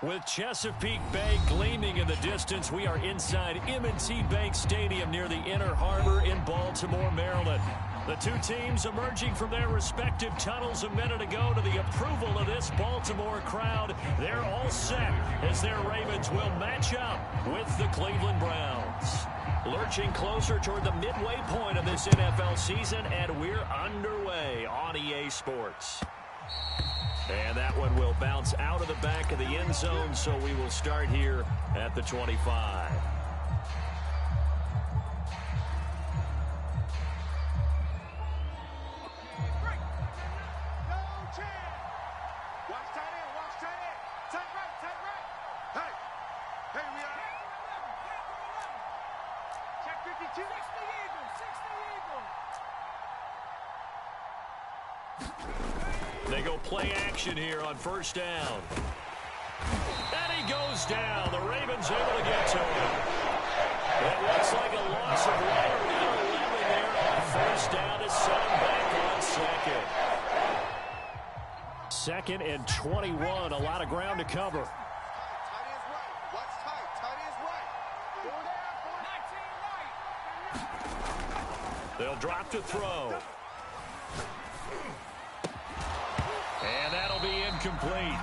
With Chesapeake Bay gleaming in the distance, we are inside M&T Bank Stadium near the Inner Harbor in Baltimore, Maryland. The two teams emerging from their respective tunnels a minute ago to the approval of this Baltimore crowd. They're all set as their Ravens will match up with the Cleveland Browns. Lurching closer toward the midway point of this NFL season, and we're underway on EA Sports. And that one will bounce out of the back of the end zone, so we will start here at the 25. They go play action here on first down. And he goes down. The Ravens able to get to him. It looks like a loss of 11 there on first down to set him back on second. 2nd and 21. A lot of ground to cover. They'll drop to throw. And that'll be incomplete.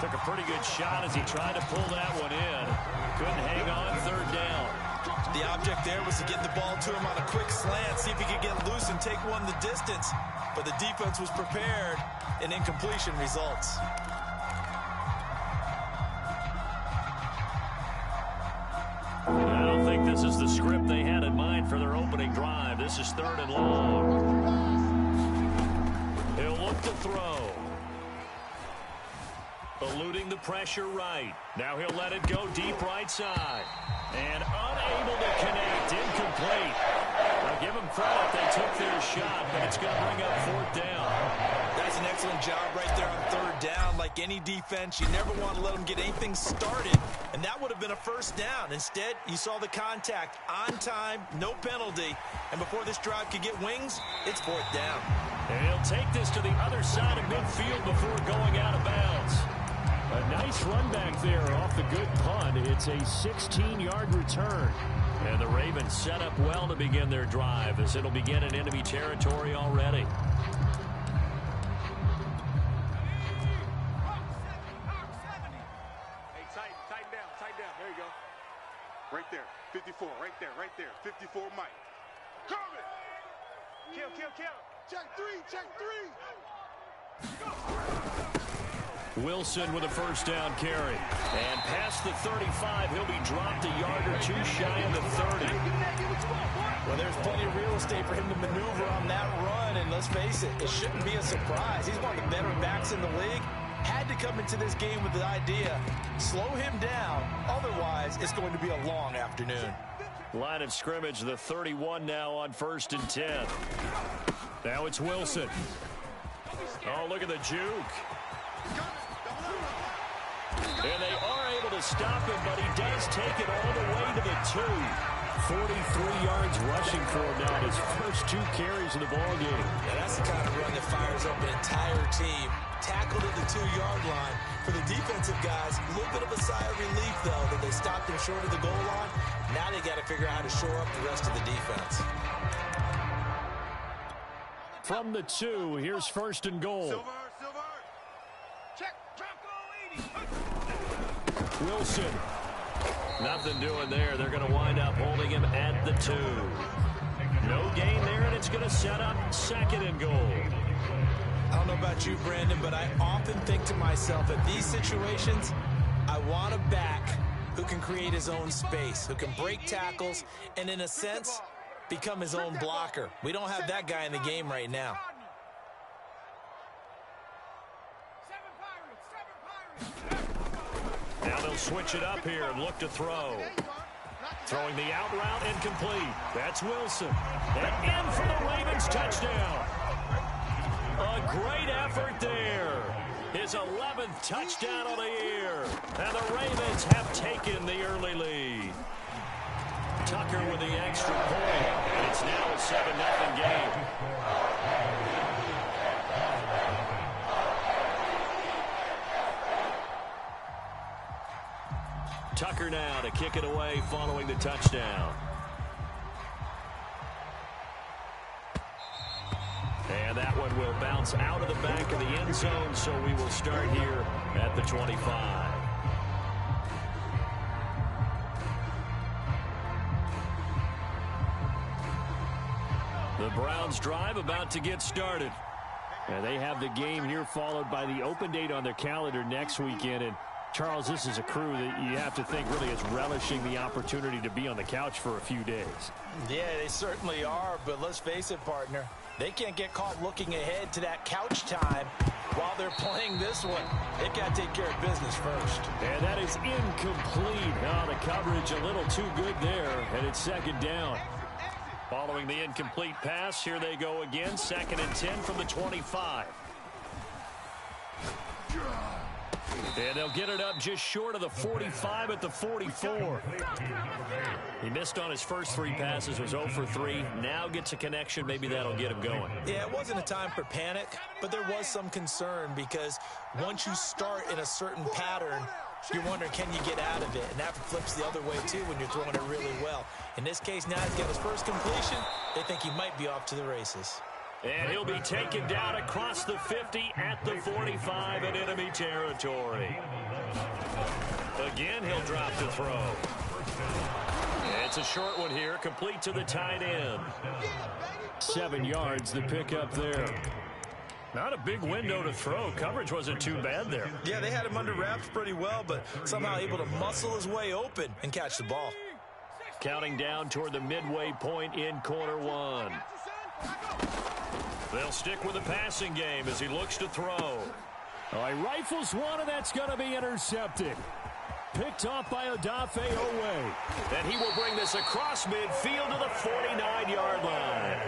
Took a pretty good shot as he tried to pull that one in. Couldn't hang on 3rd down. The object there was to get the ball to him on a quick slant, see if he could get loose and take one the distance. But the defense was prepared, and incompletion results. I don't think this is the script they had in mind for their opening drive. This is 3rd and long. He'll look to throw. Eluding the pressure right. Now he'll let it go deep right side. And unable to connect. Incomplete. I'll give them credit. They took their shot, but it's going to bring up 4th down. That's an excellent job right there on 3rd down. Like any defense, you never want to let them get anything started. And that would have been a 1st down. Instead, you saw the contact on time, no penalty. And before this drive could get wings, it's 4th down. And he'll take this to the other side of midfield before going out of bounds. A nice run back there off the good punt. It's a 16-yard return. And the Ravens set up well to begin their drive as it'll begin in enemy territory already. Hey, tighten down. There you go. Right there. 54. Right there. 54 Mike. Coming. Kill. Check three. Wilson with a 1st down carry. And past the 35, he'll be dropped a yard or two shy of the 30. Well, there's plenty of real estate for him to maneuver on that run. And let's face it, it shouldn't be a surprise. He's one of the better backs in the league. Had to come into this game with the idea, slow him down. Otherwise, it's going to be a long afternoon. Line of scrimmage, the 31 now on 1st and 10. Now it's Wilson. Oh, look at the juke. And they are able to stop him, but he does take it all the way to the 2. 43 yards rushing for him now in his first 2 carries of the ballgame. Yeah, that's the kind of run that fires up an entire team. Tackled at the 2-yard line. For the defensive guys, a little bit of a sigh of relief, though, that they stopped him short of the goal line. Now they got to figure out how to shore up the rest of the defense. From the 2, here's 1st and goal. Silver. Check. Wilson. Nothing doing there. They're going to wind up holding him at the 2. No gain there, and it's going to set up 2nd and goal. I don't know about you, Brandon, but I often think to myself, at these situations, I want a back who can create his own space, who can break tackles, and in a sense, become his own blocker. We don't have that guy in the game right now. Now they'll switch it up here and look to throw. Throwing the out route incomplete. That's Wilson. And in for the Ravens touchdown. A great effort there. His 11th touchdown of the year. And the Ravens have taken the early lead. Tucker with the extra point. It's now a 7-0 game. Tucker now to kick it away following the touchdown. And that one will bounce out of the back of the end zone, so we will start here at the 25. The Browns drive about to get started. And they have the game here followed by the open date on their calendar next weekend. And Charles, this is a crew that you have to think really is relishing the opportunity to be on the couch for a few days. Yeah, they certainly are, but let's face it, partner. They can't get caught looking ahead to that couch time while they're playing this one. They got to take care of business first. And that is incomplete. Oh, the coverage a little too good there, and it's second down. Following the incomplete pass, here they go again. 2nd and 10 from the 25. And they'll get it up just short of the 45 at the 44. He missed on his first 3 passes, was 0 for 3. Now gets a connection. Maybe that'll get him going. Yeah, it wasn't a time for panic, but there was some concern because once you start in a certain pattern, you're wondering, can you get out of it? And that flips the other way, too, when you're throwing it really well. In this case, now he's got his first completion. They think he might be off to the races. And he'll be taken down across the 50 at the 45 in enemy territory. Again, he'll drop the throw. It's a short one here, complete to the tight end. 7 yards, the pickup there. Not a big window to throw. Coverage wasn't too bad there. Yeah, they had him under wraps pretty well, but somehow able to muscle his way open and catch the ball. Counting down toward the midway point in quarter 1. They'll stick with the passing game as he looks to throw. All right, rifles one, and that's going to be intercepted. Picked off by Odafe Oweh. And he will bring this across midfield to the 49-yard line.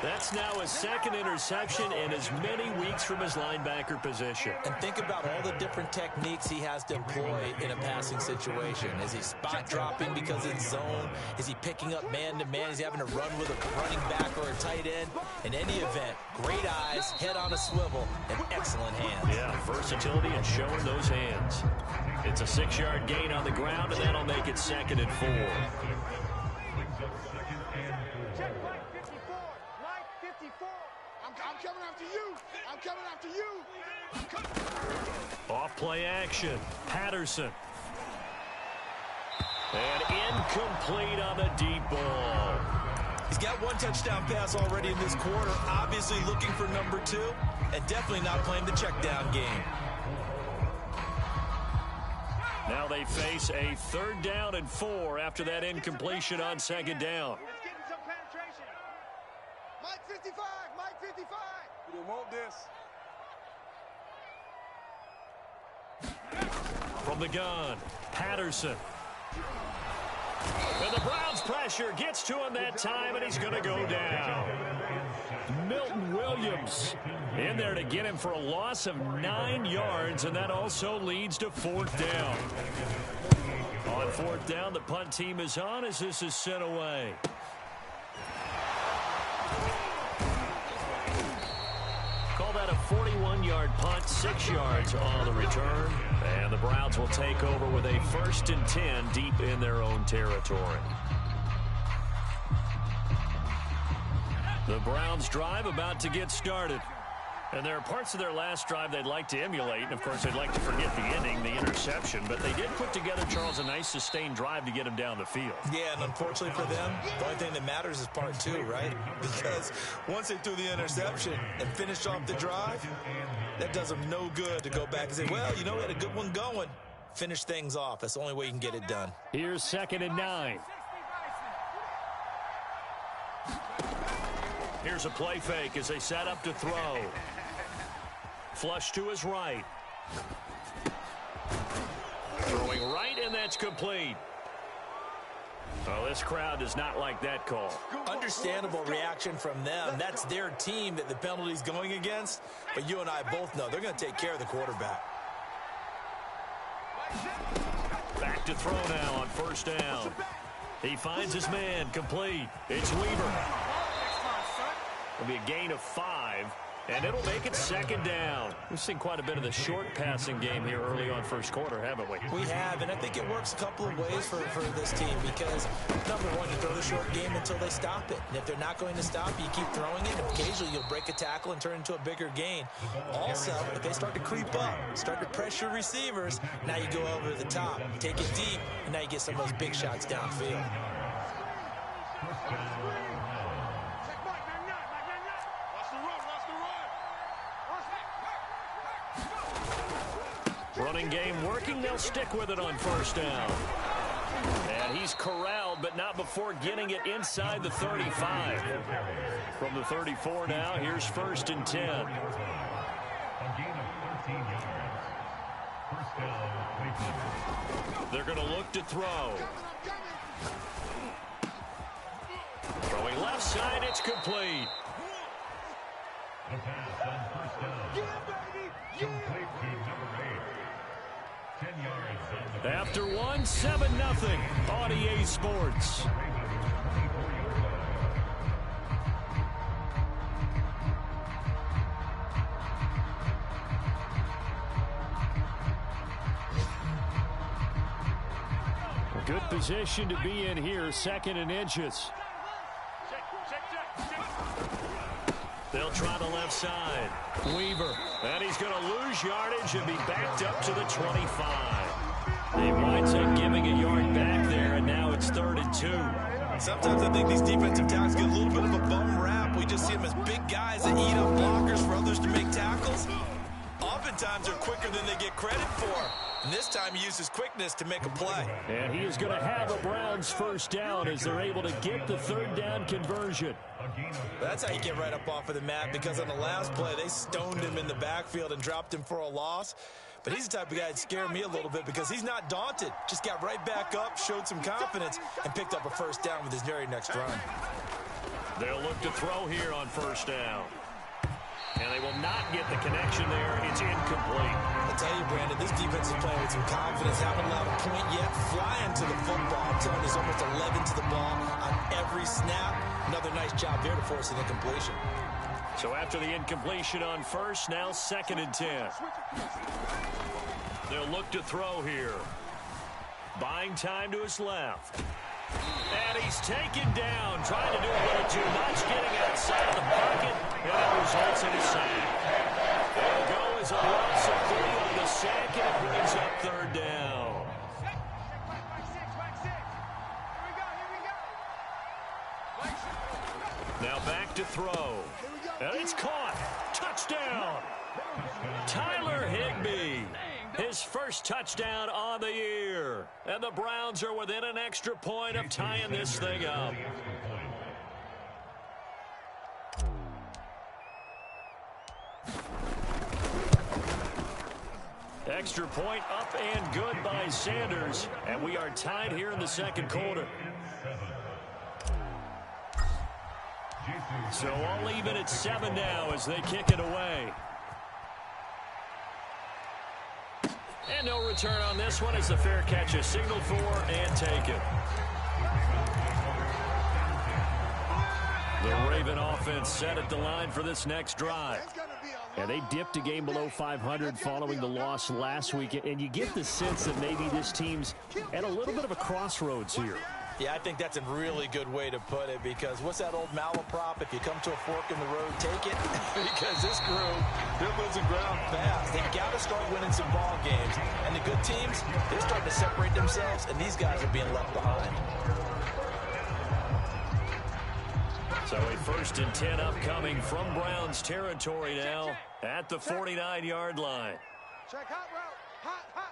That's now his 2nd interception in as many weeks from his linebacker position. And think about all the different techniques he has to employ in a passing situation. Is he spot dropping because it's zone? Is he picking up man-to-man? Is he having to run with a running back or a tight end? In any event, great eyes, head on a swivel, and excellent hands. Yeah, versatility and showing those hands. It's a 6-yard gain on the ground, and that'll make it 2nd and 4. I'm coming after you. I'm coming after you. Off play action. Patterson. And incomplete on the deep ball. He's got 1 touchdown pass already in this quarter. Obviously looking for number 2, and definitely not playing the check down game. Now they face a 3rd down and 4 after that incompletion on 2nd down. Mike 55, Mike 55. You don't want this. From the gun, Patterson. And the Browns pressure gets to him that time, and he's going to go down. Milton Williams In there to get him for a loss of 9 yards, and that also leads to 4th down. On 4th down, the punt team is on as this is sent away. Call that a 41-yard punt, 6 yards on the return. And the Browns will take over with a 1st and 10 deep in their own territory. The Browns drive about to get started. And there are parts of their last drive they'd like to emulate. And, of course, they'd like to forget the ending, the interception. But they did put together, Charles, a nice sustained drive to get him down the field. Yeah, and unfortunately for them, the only thing that matters is part 2, right? Because once they threw the interception and finished off the drive, that does them no good to go back and say, well, you know, we had a good one going. Finish things off. That's the only way you can get it done. Here's 2nd and 9. Here's a play fake as they set up to throw. Flush to his right. Throwing right, and that's complete. Oh, this crowd does not like that call. Understandable reaction from them. That's their team that the penalty's going against. But you and I both know they're going to take care of the quarterback. Back to throw now on 1st down. He finds his man, complete. It's Weaver. It'll be a gain of 5. And it'll make it second down. We've seen quite a bit of the short passing game here early on first quarter, haven't we? We have, and I think it works a couple of ways for this team because, number one, you throw the short game until they stop it. And if they're not going to stop, you keep throwing it, and occasionally you'll break a tackle and turn it into a bigger gain. Also, if they start to creep up, start to pressure receivers, now you go over the top, take it deep, and now you get some of those big shots downfield. Running game working. They'll stick with it on first down. And he's corralled, but not before getting it inside the 35. From the 34 now, here's 1st and 10. They're going to look to throw. Throwing left side, it's complete. The pass on first down. Complete to number 8. 10 yards on the After one, 7-0 on EA Sports. A good position to be in here, 2nd and inches. They'll try the left side. Weaver. And he's going to lose yardage and be backed up to the 25. He winds up giving a yard back there, and now it's 3rd and 2. Sometimes I think these defensive tackles get a little bit of a bum rap. We just see them as big guys that eat up blockers for others to make tackles. Oftentimes they're quicker than they get credit for. And this time he uses quickness to make a play. And he is going to have a Browns first down as they're able to get the 3rd down conversion. That's how you get right up off of the mat, because on the last play they stoned him in the backfield and dropped him for a loss. But he's the type of guy that scared me a little bit because he's not daunted. Just got right back up, showed some confidence, and picked up a first down with his very next run. They'll look to throw here on first down. And they will not get the connection there. It's incomplete. I tell you, Brandon, this defense is playing with some confidence. Haven't allowed a point yet. Flying to the football. I'm telling you, there's almost 11 to the ball on every snap. Another nice job there to force an incompletion. So after the incompletion on first, now 2nd and 10. They'll look to throw here. Buying time to his left. And he's taken down, trying to do a little too much, getting outside of the pocket, and that results in a sack. They'll go as a loss of 3 on the sack, and it brings up 3rd down. Now back to throw. And it's caught. Touchdown. Tyler Higbee. His first touchdown on the year. And the Browns are within an extra point of tying this thing up. Extra point up and good by Sanders. And we are tied here in the 2nd quarter. So all even at 7 now as they kick it away. And no return on this one as the fair catch is signaled for and taken. The Raven offense set at the line for this next drive. And they dipped a game below 500 following the loss last week. And you get the sense that maybe this team's at a little bit of a crossroads here. Yeah, I think that's a really good way to put it, because what's that old malaprop? If you come to a fork in the road, take it. Because this crew, they're losing ground fast. They've got to start winning some ball games. And the good teams, they're starting to separate themselves, and these guys are being left behind. So a 1st and 10 upcoming from Browns territory now at the 49-yard line. Check hot route. Hot.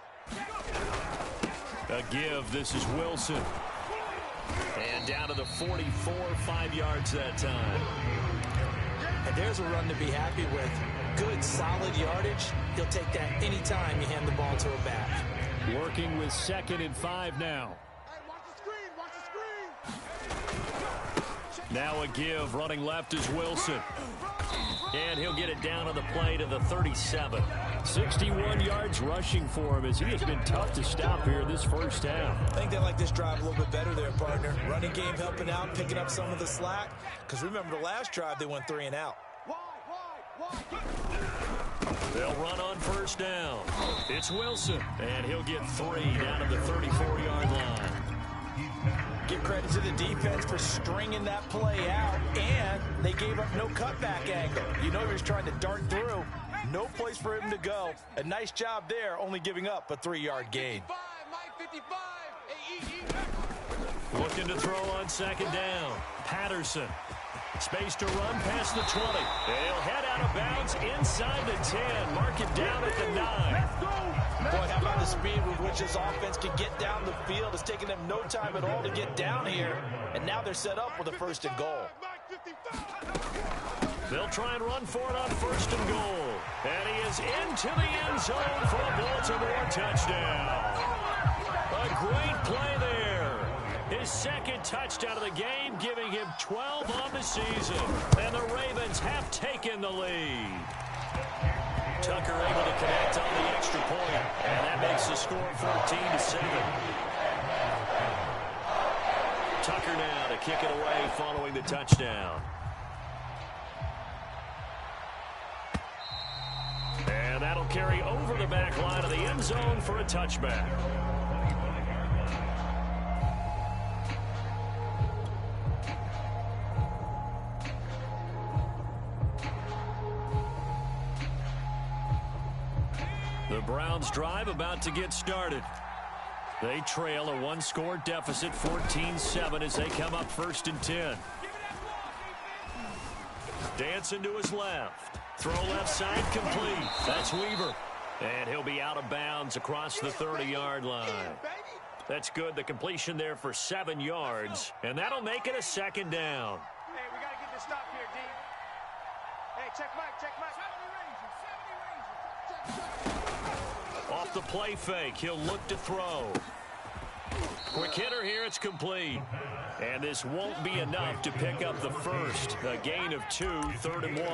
A give. This is Wilson. And down to the 44, 5 yards that time. And there's a run to be happy with. Good, solid yardage. He'll take that anytime you hand the ball to a back. Working with 2nd and 5 now. Hey, watch the screen. Watch the screen. Now a give. Running left is Wilson. And he'll get it down on the play to the 37. 61 yards rushing for him as he has been tough to stop here this first half. I think they like this drive a little bit better there, partner. Running game helping out, picking up some of the slack. Because remember the last drive, they went 3 and out. They'll run on first down. It's Wilson, and he'll get 3 down at the 34-yard line. Give credit to the defense for stringing that play out, and they gave up no cutback angle. You know he was trying to dart through. No place for him to go. A nice job there, only giving up a 3-yard gain. Looking to throw on second down. Patterson. Space to run past the 20. They'll head out of bounds inside the 10. Mark it down at the 9. Boy, how about the speed with which this offense can get down the field? It's taken them no time at all to get down here. And now they're set up with a 1st and goal. They'll try and run for it on 1st and goal. And he is into the end zone for a Baltimore touchdown. A great play there. His 2nd touchdown of the game, giving him 12 on the season. And the Ravens have taken the lead. Tucker able to connect on the extra point. And that makes the score 14-7. Tucker now to kick it away following the touchdown. And that'll carry over the back line of the end zone for a touchback. The Browns drive about to get started. They trail a 1-score deficit, 14-7, as they come up 1st and 10. Dancing to his left. Throw left side complete. That's Weaver. And he'll be out of bounds across the 30-yard line. That's good. The completion there for 7 yards. And that'll make it a 2nd down. Hey, we got to get this stop here, D. Hey, check Mike, check Mike. Off the play fake, he'll look to throw. Quick hitter here, it's complete. And this won't be enough to pick up the first. A gain of 2, 3rd and 1.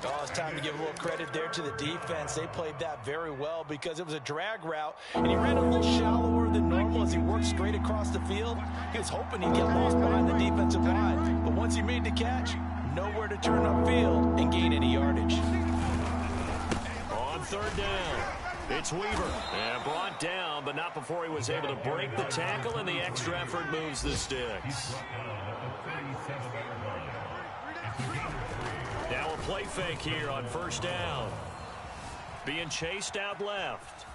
Oh, it's time to give a little credit there to the defense. They played that very well because it was a drag route, and he ran a little shallower than normal as he worked straight across the field. He was hoping he'd get lost behind the defensive line, but once he made the catch, nowhere to turn upfield and gain any yardage. On 3rd down, it's Weaver. And brought down, but not before he was able to break the tackle, and the extra effort moves the sticks. Now a play fake here on 1st down. Being chased out left.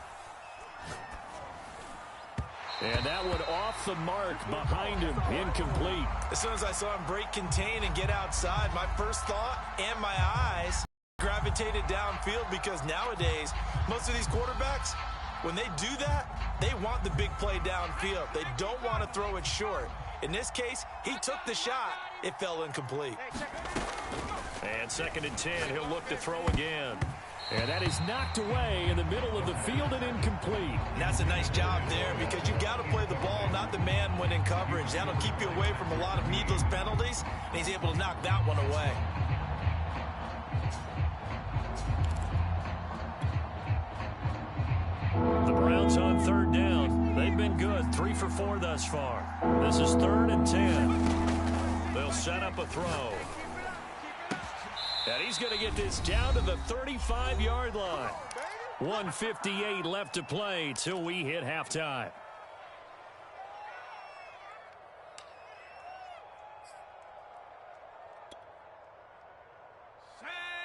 And that one off the mark behind him, incomplete. As soon as I saw him break contain and get outside, my first thought and my eyes gravitated downfield, because nowadays, most of these quarterbacks, when they do that, they want the big play downfield. They don't want to throw it short. In this case, he took the shot. It fell incomplete. And 2nd and 10, he'll look to throw again. And that is knocked away in the middle of the field and incomplete. And that's a nice job there, because you got to play the ball, not the man when in coverage. That'll keep you away from a lot of needless penalties, and he's able to knock that one away. The Browns on 3rd down. They've been good, 3 for 4 thus far. This is 3rd and 10. They'll set up a throw. And he's going to get this down to the 35-yard line. 1:58 left to play till we hit halftime.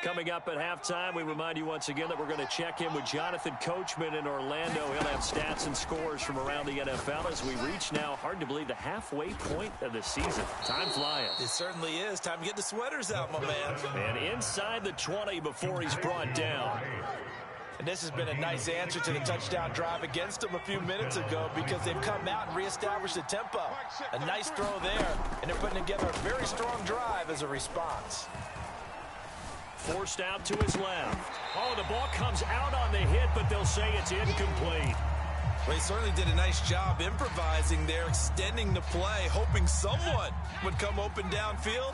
Coming up at halftime, we remind you once again that we're going to check in with Jonathan Coachman in Orlando. He'll have stats and scores from around the NFL as we reach now, hard to believe, the halfway point of the season. Time flying. It certainly is. Time to get the sweaters out, my man. And inside the 20 before he's brought down. And this has been a nice answer to the touchdown drive against them a few minutes ago, because they've come out and reestablished the tempo. A nice throw there, and they're putting together a very strong drive as a response. Forced out to his left. Oh, the ball comes out on the hit, but they'll say it's incomplete. Well, he certainly did a nice job improvising there, extending the play, hoping someone would come open downfield,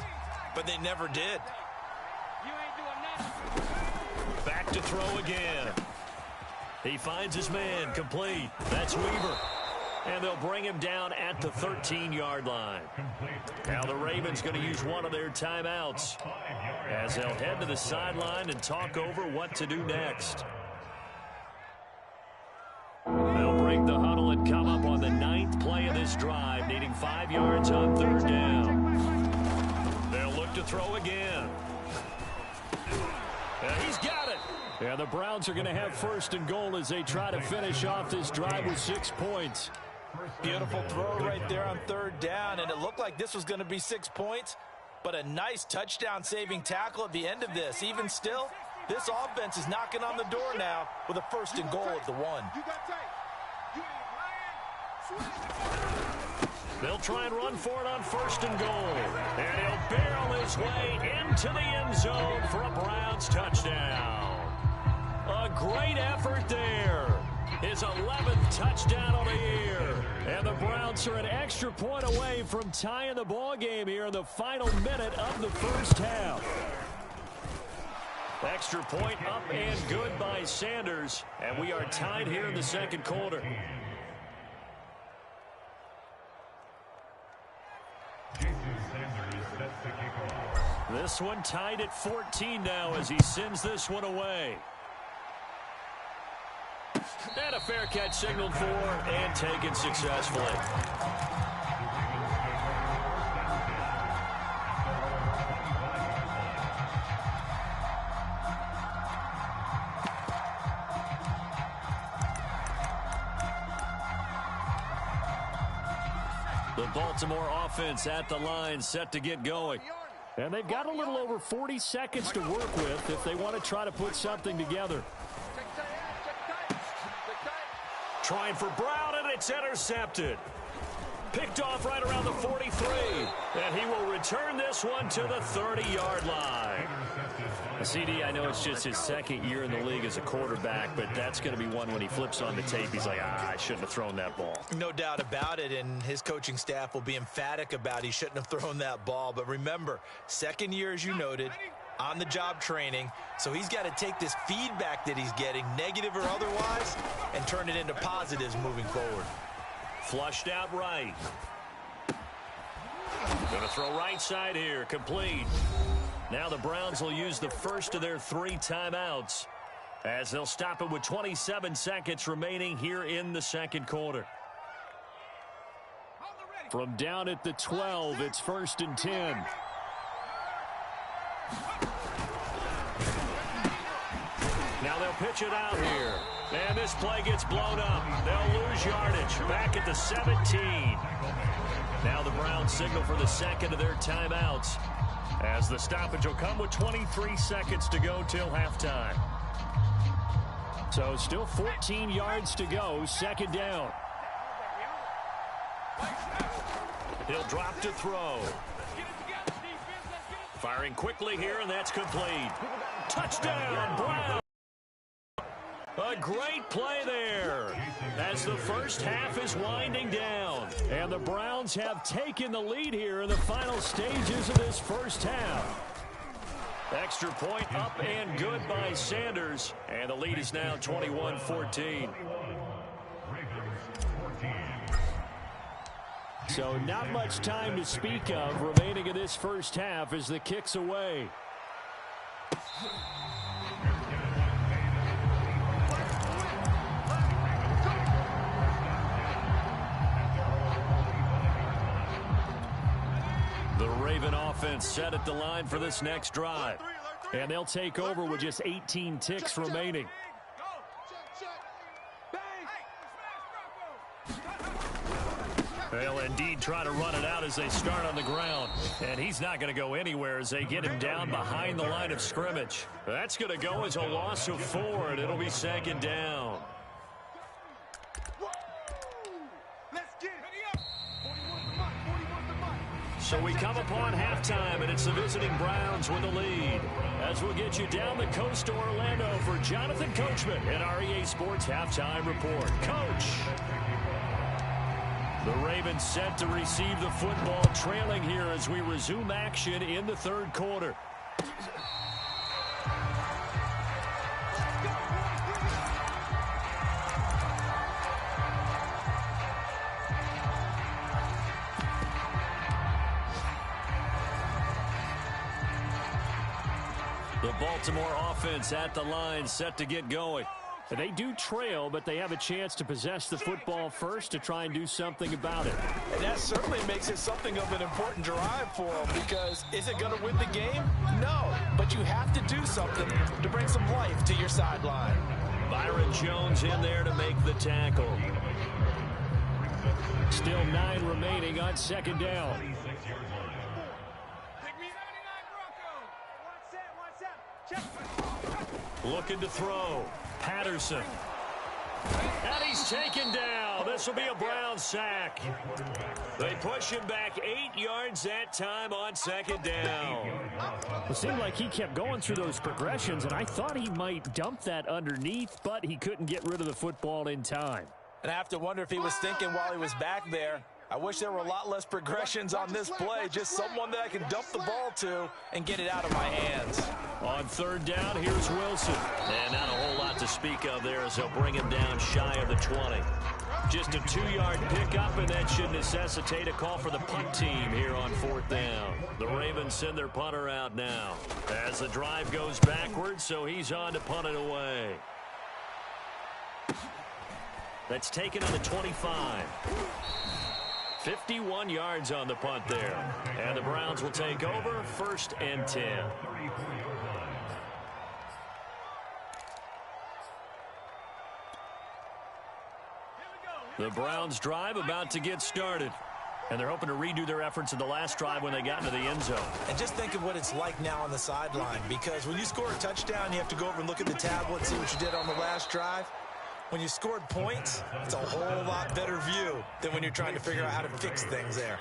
but they never did. Back to throw again. He finds his man, complete. That's Weaver. And they'll bring him down at the 13-yard line. Now the Ravens going to use one of their timeouts as they'll head to the sideline and talk over what to do next. They'll break the huddle and come up on the 9th play of this drive, needing 5 yards on 3rd down. They'll look to throw again. And he's got it. And the Browns are going to have 1st and goal as they try to finish off this drive with 6 points. Beautiful throw right there on 3rd down, and it looked like this was going to be 6 points, but a nice touchdown-saving tackle at the end of this. Even still, this offense is knocking on the door now with a 1st and goal at the 1. They'll try and run for it on 1st and goal. And he'll barrel his way into the end zone for a Browns touchdown. A great effort there. His 11th touchdown of the year. And the Browns are an extra point away from tying the ball game here in the final minute of the 1st half. Extra point up and good by Sanders. And we are tied here in the 2nd quarter. This one tied at 14 now as he sends this one away. And a fair catch signaled for and taken successfully. The Baltimore offense at the line set to get going. And they've got a little over 40 seconds to work with if they want to try to put something together. Trying for Brown, and it's intercepted. Picked off right around the 43. And he will return this one to the 30-yard line. CD, I know it's just his 2nd year in the league as a quarterback, but that's going to be one when he flips on the tape, he's like, I shouldn't have thrown that ball. No doubt about it, and his coaching staff will be emphatic about he shouldn't have thrown that ball. But remember, 2nd year, as you noted, on-the-job training, so he's got to take this feedback that he's getting, negative or otherwise, and turn it into positives moving forward. Flushed out right. Going to throw right side here, complete. Now the Browns will use the first of their 3 timeouts as they'll stop it with 27 seconds remaining here in the 2nd quarter. From down at the 12, it's 1st and 10. Now they'll pitch it out here. And this play gets blown up. They'll lose yardage back at the 17. Now the Browns signal for the 2nd of their timeouts as the stoppage will come with 23 seconds to go till halftime. So still 14 yards to go, 2nd down. He'll drop to throw. Firing quickly here, and that's complete. Touchdown, Brown. A great play there as the 1st half is winding down. And the Browns have taken the lead here in the final stages of this 1st half. Extra point up and good by Sanders. And the lead is now 21-14. So not much time to speak of remaining in this 1st half as the kick's away. The Raven offense set at the line for this next drive. And they'll take over with just 18 ticks remaining. They'll indeed try to run it out as they start on the ground. And he's not going to go anywhere as they get him down behind the line of scrimmage. That's going to go as a loss of 4, and it'll be 2nd down. So we come upon halftime, and it's the visiting Browns with the lead. As we'll get you down the coast to Orlando for Jonathan Coachman in our EA Sports Halftime Report. Coach! The Ravens set to receive the football, trailing here as we resume action in the 3rd quarter. The Baltimore offense at the line, set to get going. They do trail, but they have a chance to possess the football first to try and do something about it. And that certainly makes it something of an important drive for them, because is it going to win the game? No, but you have to do something to bring some life to your sideline. Byron Jones in there to make the tackle. Still 9 remaining on second down. Looking to throw. Patterson. And he's taken down. This will be a Browns sack. They push him back 8 yards that time on second down. It seemed like he kept going through those progressions, and I thought he might dump that underneath, but he couldn't get rid of the football in time. And I have to wonder if he was thinking while he was back there, I wish there were a lot less progressions on this play, just someone that I can dump the ball to and get it out of my hands. On third down, here's Wilson. And not a whole lot to speak of there as they'll bring him down shy of the 20. Just a 2-yard pickup, and that should necessitate a call for the punt team here on fourth down. The Ravens send their punter out now as the drive goes backwards, so he's on to punt it away. That's taken on the 25. 51 yards on the punt there. And the Browns will take over, 1st and 10. The Browns drive about to get started. And they're hoping to redo their efforts in the last drive when they got into the end zone. And just think of what it's like now on the sideline, because when you score a touchdown, you have to go over and look at the tablet and see what you did on the last drive. When you scored points, it's a whole lot better view than when you're trying to figure out how to fix things there.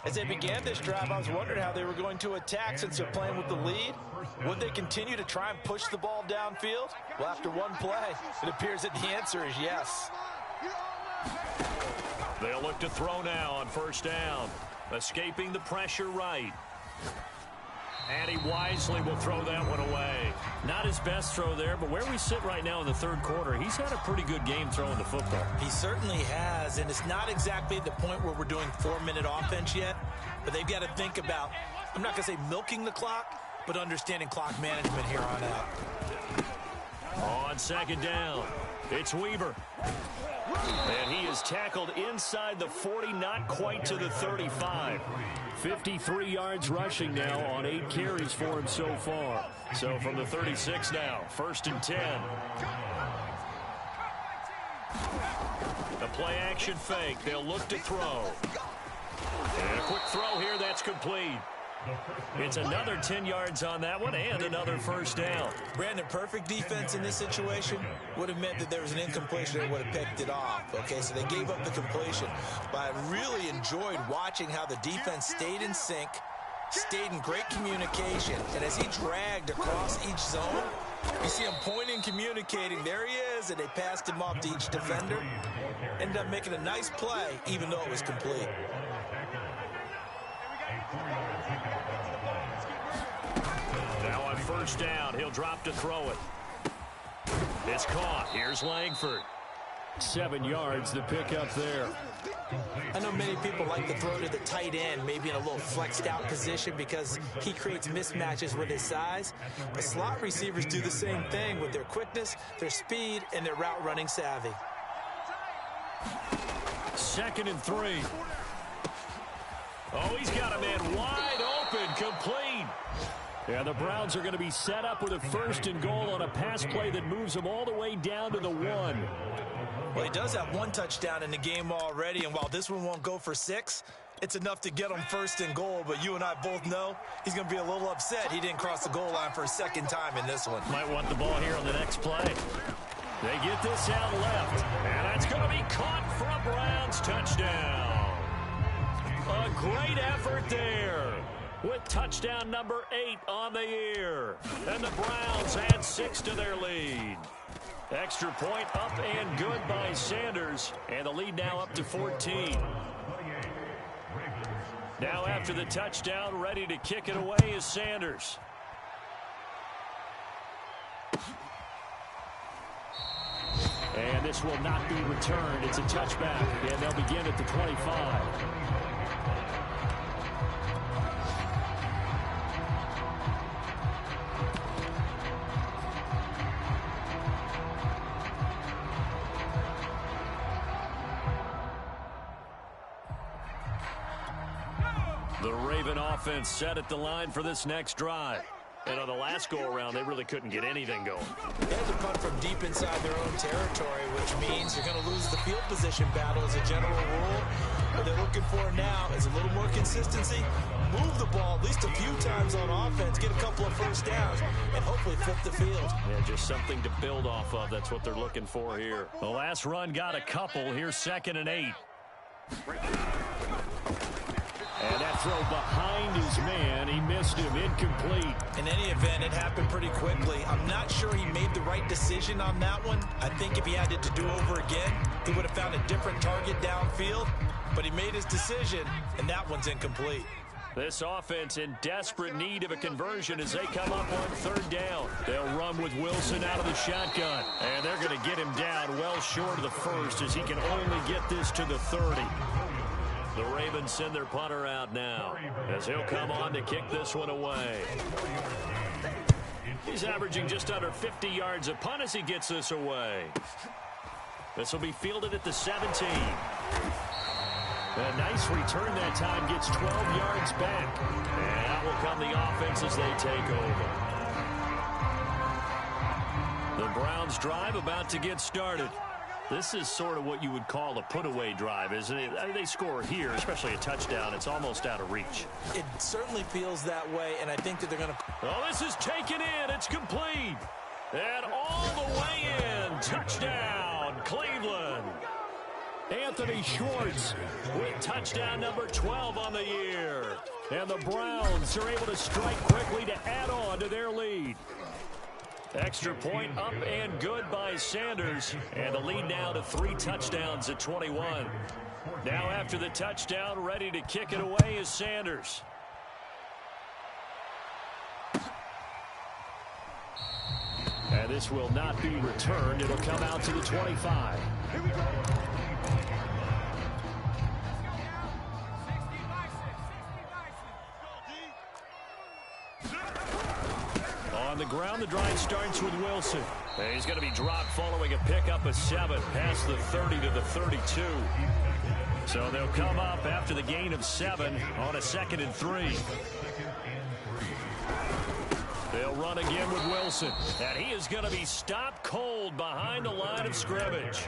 As they began this drive, I was wondering how they were going to attack since they're playing with the lead. Would they continue to try and push the ball downfield? Well, after one play, it appears that the answer is yes. They'll look to throw now on first down. Escaping the pressure right. And he wisely will throw that one away. Not his best throw there, but where we sit right now in the third quarter, he's had a pretty good game throwing the football. He certainly has, and it's not exactly at the point where we're doing 4-minute offense yet, but they've got to think about, I'm not going to say milking the clock, but understanding clock management here on out. On second down, it's Weaver. And he is tackled inside the 40, not quite to the 35. 53 yards rushing now on 8 carries for him so far. So from the 36 now, 1st and 10. The play action fake. They'll look to throw. And a quick throw here, that's complete. It's another 10 yards on that one and another first down. Brandon, perfect defense in this situation would have meant that there was an incompletion. They would have picked it off. Okay, so they gave up the completion. But I really enjoyed watching how the defense stayed in sync, stayed in great communication. And as he dragged across each zone, you see him pointing, communicating. There he is, and they passed him off to each defender. Ended up making a nice play, even though it was complete. Now on first down, he'll drop to throw it. It's caught. Here's Langford. 7 yards, the pickup there. I know many people like to throw to the tight end, maybe in a little flexed out position because he creates mismatches with his size. The slot receivers do the same thing with their quickness, their speed, and their route running savvy. 2nd and 3. Oh, he's got a man wide open, complete. Yeah, the Browns are going to be set up with a 1st and goal on a pass play that moves them all the way down to the 1. Well, he does have 1 touchdown in the game already, and while this one won't go for 6, it's enough to get him 1st and goal. But you and I both know he's going to be a little upset he didn't cross the goal line for a 2nd time in this one. Might want the ball here on the next play. They get this out left, and that's going to be caught for a Browns touchdown. A great effort there with touchdown number 8 on the year. And the Browns add 6 to their lead. Extra point up and good by Sanders. And the lead now up to 14. Now after the touchdown, ready to kick it away is Sanders. And this will not be returned. It's a touchback, and they'll begin at the 25. The Raven offense set at the line for this next drive. And on the last go-around, they really couldn't get anything going. They had to punt from deep inside their own territory, which means you're going to lose the field position battle as a general rule. What they're looking for now is a little more consistency. Move the ball at least a few times on offense, get a couple of first downs, and hopefully flip the field. Yeah, just something to build off of. That's what they're looking for here. The last run got a couple. Here's 2nd and 8. And that throw behind his man. He missed him. Incomplete. In any event, it happened pretty quickly. I'm not sure he made the right decision on that one. I think if he had it to do over again, he would have found a different target downfield. But he made his decision, and that one's incomplete. This offense in desperate need of a conversion as they come up on 3rd down. They'll run with Wilson out of the shotgun. And they're going to get him down well short of the first as he can only get this to the 30. The Ravens send their punter out now as he'll come on to kick this one away. He's averaging just under 50 yards a punt as he gets this away. This will be fielded at the 17. A nice return that time, gets 12 yards back. And out will come the offense as they take over. The Browns drive about to get started. This is sort of what you would call a put-away drive, isn't it? I mean, they score here, especially a touchdown. It's almost out of reach. It certainly feels that way, and I think that they're going to... Oh, this is taken in. It's complete. And all the way in. Touchdown, Cleveland. Anthony Schwartz with touchdown number 12 on the year. And the Browns are able to strike quickly to add on to their lead. Extra point up and good by Sanders. And the lead now to 3 touchdowns at 21. Now after the touchdown, ready to kick it away is Sanders. And this will not be returned. It'll come out to the 25. Here we go. On the ground, the drive starts with Wilson. And he's going to be dropped following a pickup of 7 past the 30 to the 32. So they'll come up after the gain of 7 on a 2nd and 3. They'll run again with Wilson. And he is going to be stopped cold behind the line of scrimmage.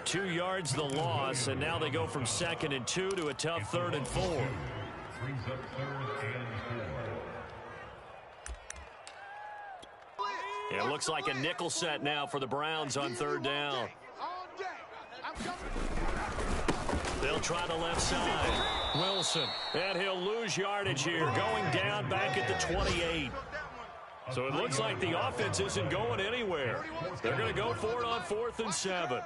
2 yards the loss, and now they go from 2nd and 2 to a tough 3rd and 4. It looks like a nickel set now for the Browns on 3rd down. They'll try the left side. Wilson, and he'll lose yardage here, going down back at the 28. So it looks like the offense isn't going anywhere. They're going to go for it on 4th and 7.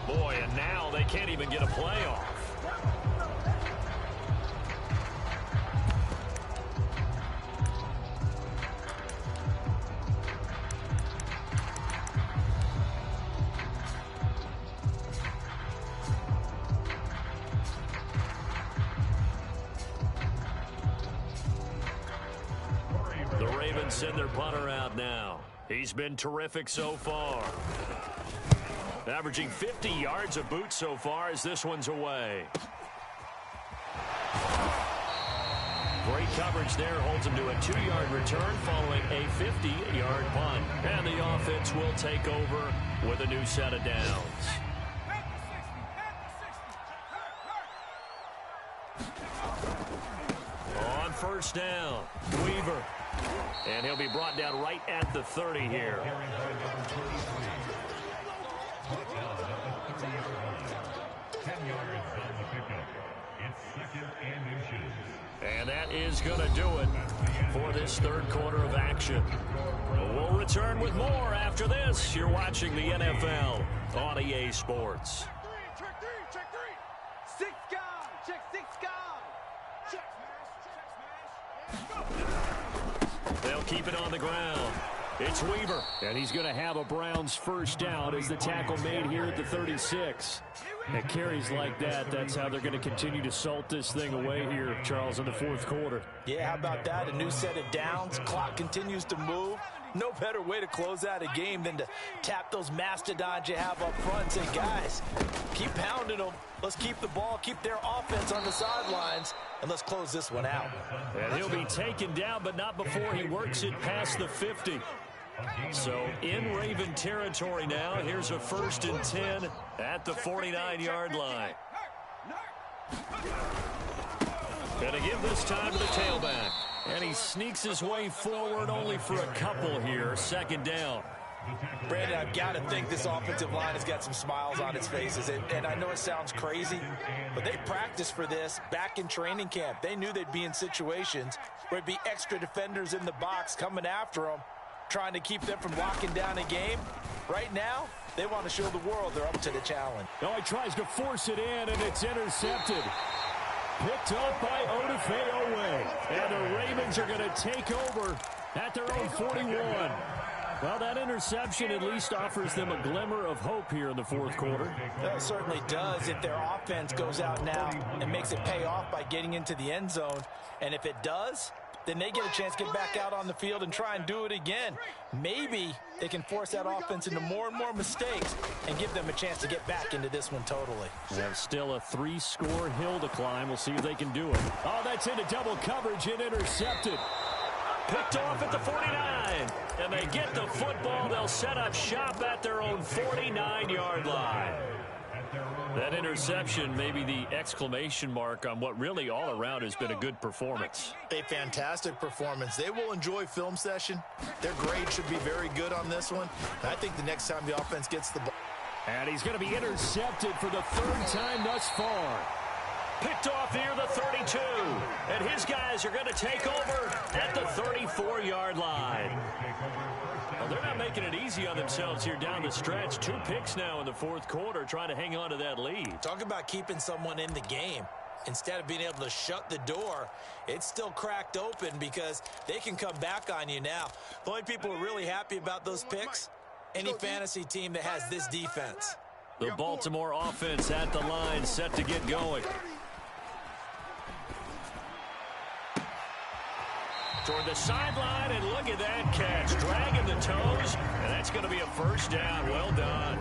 Boy, and now they can't even get a play off. The Ravens send their punter out now. He's been terrific so far. Averaging 50 yards a boot so far as this one's away. Great coverage there, holds him to a 2-yard return following a 50-yard punt. And the offense will take over with a new set of downs. On 1st down, Weaver. And he'll be brought down right at the 30 here. And that is going to do it for this 3rd quarter of action. We'll return with more after this. You're watching the NFL on EA Sports. Check 3, check 3. 6 guard, check 6 guard. Check smash, check smash. They'll keep it on the ground. It's Weaver. And he's going to have a Browns first down as the tackle made here at the 36. And carries like that, that's how they're going to continue to salt this thing away here, Charles, in the fourth quarter. Yeah, how about that? A new set of downs. Clock continues to move. No better way to close out a game than to tap those mastodons you have up front and say, guys, keep pounding them. Let's keep the ball, keep their offense on the sidelines, and let's close this one out. And he'll be taken down, but not before he works it past the 50. So in Raven territory now. Here's a 1st and 10 at the 49-yard line. Going to give this time to the tailback. And he sneaks his way forward only for a couple here. 2nd down. Brandon, I've got to think this offensive line has got some smiles on its faces. And I know it sounds crazy, but they practiced for this back in training camp. They knew they'd be in situations where it'd be extra defenders in the box coming after them, trying to keep them from locking down a game. Right now, they want to show the world they're up to the challenge. Oh, he tries to force it in, and it's intercepted. Picked up by Odafe Oweh. And the Ravens are going to take over at their own 41. Well, that interception at least offers them a glimmer of hope here in the fourth quarter. That certainly does if their offense goes out now and makes it pay off by getting into the end zone. And if it does, then they get a chance to get back out on the field and try and do it again. Maybe they can force that offense into more and more mistakes and give them a chance to get back into this one totally. There's still a 3-score hill to climb. We'll see if they can do it. Oh, that's into double coverage and intercepted. Picked off at the 49. And they get the football. They'll set up shop at their own 49-yard line. That interception may be the exclamation mark on what really all around has been a good performance. A fantastic performance. They will enjoy film session. Their grade should be very good on this one. I think the next time the offense gets the ball. And he's going to be intercepted for the 3rd time thus far. Picked off near the 32. And his guys are going to take over at the 34-yard line. Well, they're not making it easy on themselves here down the stretch. 2 picks now in the fourth quarter, trying to hang on to that lead. Talk about keeping someone in the game. Instead of being able to shut the door, it's still cracked open because they can come back on you now. The only people who are really happy about those picks, any fantasy team that has this defense. The Baltimore offense at the line, set to get going. Toward the sideline, and look at that catch. Dragging the toes, and that's going to be a 1st down. Well done.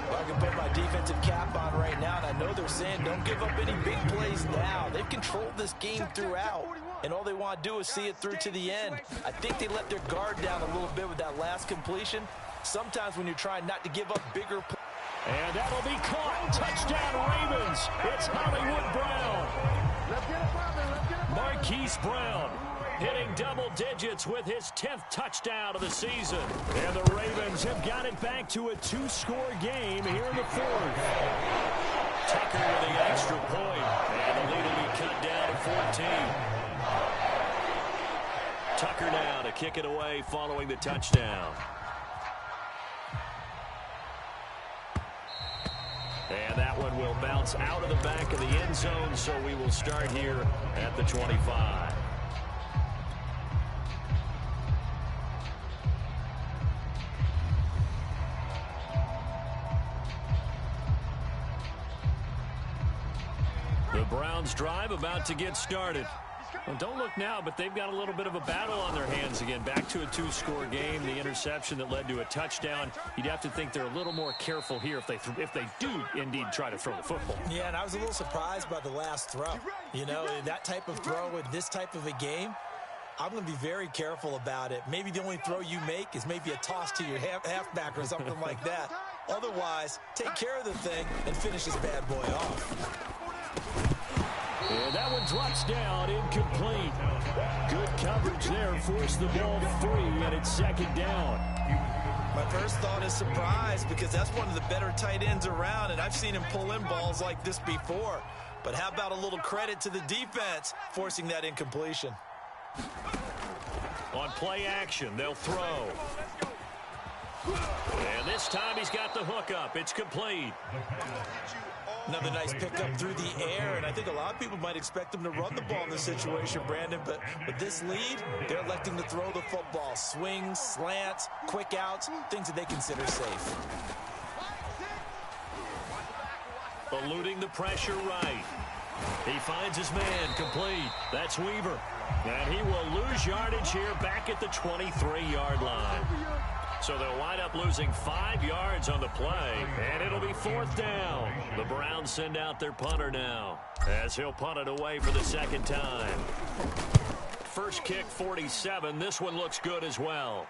Well, I can put my defensive cap on right now, and I know they're saying don't give up any big plays now. They've controlled this game throughout, and all they want to do is see it through to the end. I think they let their guard down a little bit with that last completion. Sometimes when you're trying not to give up bigger plays. And that'll be caught. Touchdown, Ravens. It's Hollywood Brown. Marquise Brown hitting double digits with his 10th touchdown of the season. And the Ravens have got it back to a 2-score game here in the 4th. Tucker with the extra point. And the lead will be cut down to 14. Tucker now to kick it away following the touchdown. And that one will bounce out of the back of the end zone, so we will start here at the 25. The Browns drive about to get started. Well, don't look now, but they've got a little bit of a battle on their hands again. Back to a 2-score game. The interception that led to a touchdown. You'd have to think they're a little more careful here if they do indeed try to throw the football. Yeah, and I was a little surprised by the last throw. You know, that type of throw with this type of a game, I'm going to be very careful about it. Maybe the only throw you make is maybe a toss to your halfback or something like that. Otherwise, take care of the thing and finish this bad boy off. And that one drops down, incomplete. Good coverage there, forced the ball free, and it's 2nd down. My first thought is surprise because that's one of the better tight ends around, and I've seen him pull in balls like this before. But how about a little credit to the defense forcing that incompletion? On play action, they'll throw. And this time he's got got the hookup. It's complete. Another nice pickup through the air, and I think a lot of people might expect them to run the ball in this situation, Brandon, but with this lead, they're electing to throw the football. Swings, slants, quick outs, things that they consider safe. Eluding the pressure right. He finds his man complete. That's Weaver. And he will lose yardage here back at the 23-yard line. So they'll wind up losing 5 yards on the play, and it'll be 4th down. The Browns send out their punter now, as he'll punt it away for the second time. First kick, 47. This one looks good as well.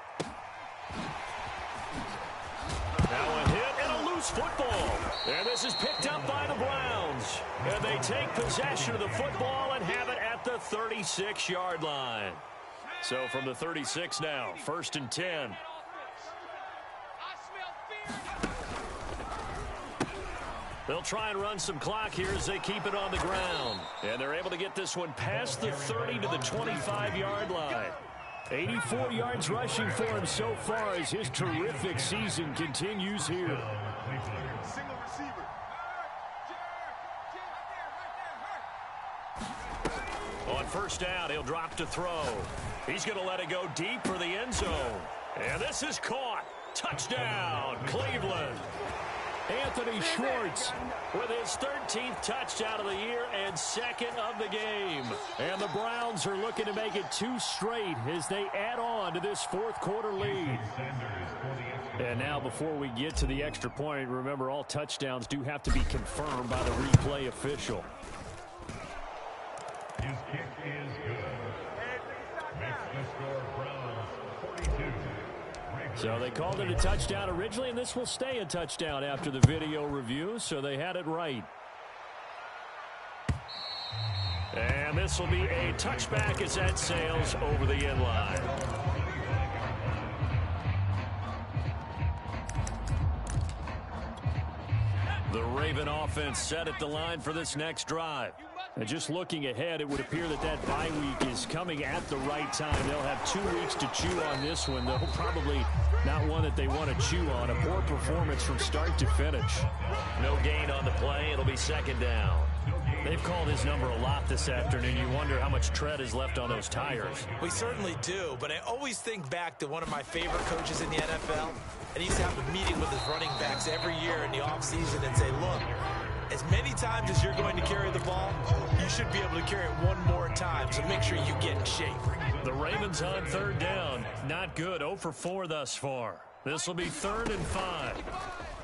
Now a hit and a loose football. And this is picked up by the Browns. And they take possession of the football and have it at the 36-yard line. So from the 36 now, 1st and 10. They'll try and run some clock here as they keep it on the ground. And they're able to get this one past the 30 to the 25-yard line. 84 yards rushing for him so far as his terrific season continues here. Single receiver. On first down, he'll drop to throw. He's going to let it go deep for the end zone. And this is caught. Touchdown, Cleveland. Anthony Schwartz With his 13th touchdown of the year and 2nd of the game. And the Browns are looking to make it 2 straight as they add on to this 4th quarter lead. And now before we get to the extra point, remember all touchdowns do have to be confirmed by the replay official. His kick is good. Makes the score Browns 42. So they called it a touchdown originally, and this will stay a touchdown after the video review, so they had it right. And this will be a touchback as that sails over the end line. The Raven offense set at the line for this next drive. And just looking ahead, it would appear that that bye week is coming at the right time. They'll have 2 weeks to chew on this one, though probably not one that they want to chew on. A poor performance from start to finish. No gain on the play. It'll be 2nd down. They've called his number a lot this afternoon. You wonder how much tread is left on those tires. We certainly do, but I always think back to one of my favorite coaches in the NFL, and he used to have a meeting with his running backs every year in the offseason and say, look, as many times as you're going to carry the ball, you should be able to carry it one more time, so make sure you get in shape. The Ravens on 3rd down. Not good. 0 for 4 thus far. This will be 3rd and 5.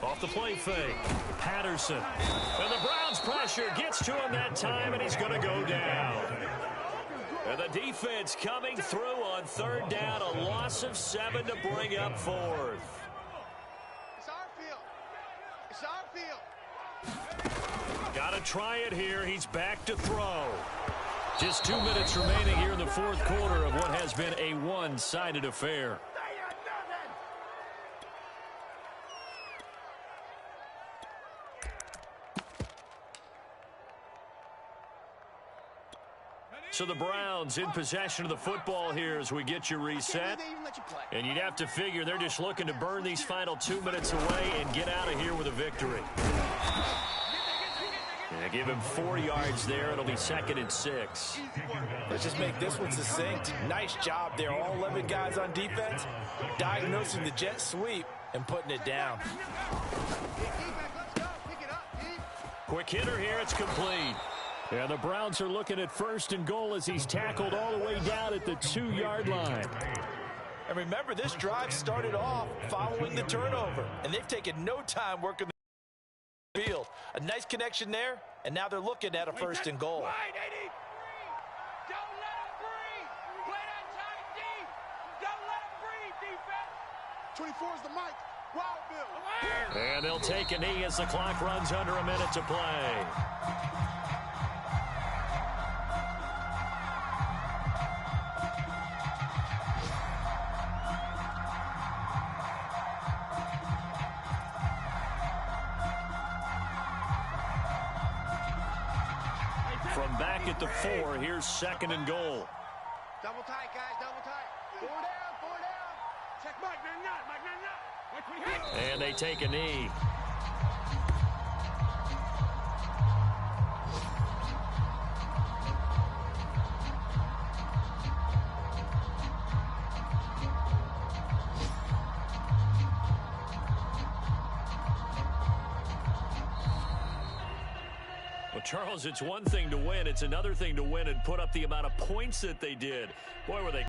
Off the play fake. Patterson. And the Browns pressure gets to him that time, and he's going to go down. And the defense coming through on 3rd down. A loss of 7 to bring up 4th. It's our field. It's our field. Got to try it here. He's back to throw. Just 2 minutes remaining here in the 4th quarter of what has been a one-sided affair. So the Browns in possession of the football here as we get you reset. And you'd have to figure they're just looking to burn these final 2 minutes away and get out of here with a victory. And give him 4 yards there. It'll be 2nd and 6. Let's just make this one succinct. Nice job there. All 11 guys on defense diagnosing the jet sweep and putting it down. Quick hitter here. It's complete. Yeah, the Browns are looking at 1st and goal as he's tackled all the way down at the 2-yard line. And remember, this drive started off following the turnover, and they've taken no time working the field. A nice connection there, and now they're looking at a 1st and goal. Don't let him breathe. Play that tight deep. Don't let him breathe, defense. 24 is the mic. Wild Bill. And they'll take a knee as the clock runs under a minute to play. From back at the 4, here's 2nd and goal. Double tight, guys. Double tight. 4 down. 4 down. Check Mike, man, not. Mike, man, not. And they take a knee. Well, Charles, it's one thing to win. It's another thing to win and put up the amount of points that they did. Boy, were they